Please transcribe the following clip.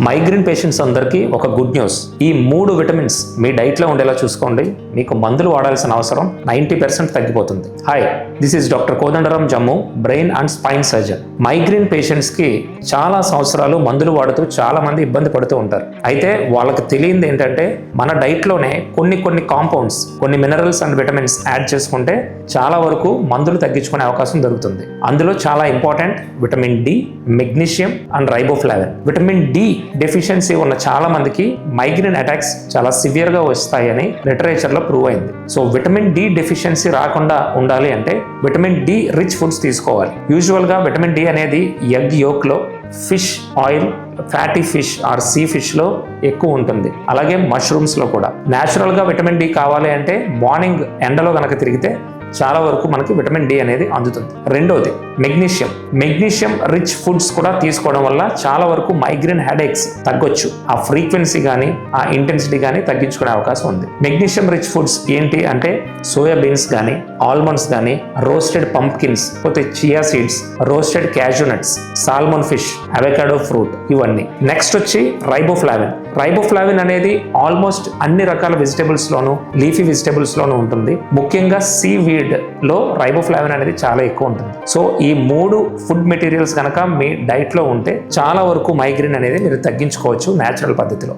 Migraine patients అందరికీ ఒక good news. ఈ 3 విటమిన్స్ మీ డైట్లో ఉండేలా చూసుకోండి. మీకు మందులు వాడాల్సిన అవసరం 90% తగ్గిపోతుంది. Hi, this is doctor Kodandaram Jammu, brain and spine surgeon. Migraine పేషెంట్స్కి చాలా సంవత్సరాలు మందులు వాడుతూ చాలా మంది ఇబ్బంది పడుతూ ఉంటారు. అయితే వాళ్ళకి తెలియంది ఏంటంటే మన డైట్లోనే కొన్ని కాంపౌండ్స్, కొన్ని మినరల్స్ అండ్ విటమిన్స్ యాడ్ చేసుకుంటే చాలా వరకు మందులు తగ్గించుకునే అవకాశం దొరుకుతుంది. అందులో చాలా important vitamin D, magnesium and riboflavin. Vitamin D deficiency ఉన్న చాలా మందికి మైగ్రేన్ అటాక్స్ చాలా సివియర్గా వస్తాయని లిటరేచర్లో ప్రూవ్ అయింది. సో విటమిన్ డి డెఫిషియన్సీ రాకుండా ఉండాలి అంటే విటమిన్ డి రిచ్ ఫుడ్స్ తీసుకోవాలి. యూజువల్గా విటమిన్ డి అనేది ఎగ్ యోక్లో, fish oil, fatty fish or sea ఫిష్లో ఎక్కువ ఉంటుంది. అలాగే మష్రూమ్స్లో కూడా. న్యాచురల్గా విటమిన్ డి కావాలి అంటే మార్నింగ్ ఎండలో కనుక తిరిగితే చాలా వరకు మనకి విటమిన్ డి అనేది అందుతుంది. రెండోది మెగ్నీషియం రిచ్ ఫుడ్స్ కూడా తీసుకోవడం వల్ల చాలా వరకు మైగ్రేన్ హెడేక్స్ తగ్గొచ్చు. ఆ ఫ్రీక్వెన్సీ కానీ ఆ ఇంటెన్సిటీ కానీ తగ్గించుకునే అవకాశం ఉంది. మెగ్నీషియం రిచ్ ఫుడ్స్ ఏంటి అంటే సోయా బీన్స్ కానీ, ఆల్మండ్స్ కానీ, రోస్టెడ్ పంప్కిన్స్, పోతే chia seeds, roasted cashew nuts, salmon fish, avocado fruit, ఇవన్నీ. నెక్స్ట్ వచ్చి రైబోఫ్లావిన్ అనేది ఆల్మోస్ట్ అన్ని రకాల వెజిటేబుల్స్ లోను, లీఫీ వెజిటేబుల్స్ లోను ఉంటుంది. ముఖ్యంగా సీవీడ్ లో రైబోఫ్లావిన్ అనేది చాలా ఎక్కువ ఉంటుంది. సో ఈ 3 ఫుడ్ మెటీరియల్స్ కనుక మీ డైట్ లో ఉంటే చాలా వరకు మైగ్రేన్ అనేది మీరు తగ్గించుకోవచ్చు న్యాచురల్ పద్ధతిలో.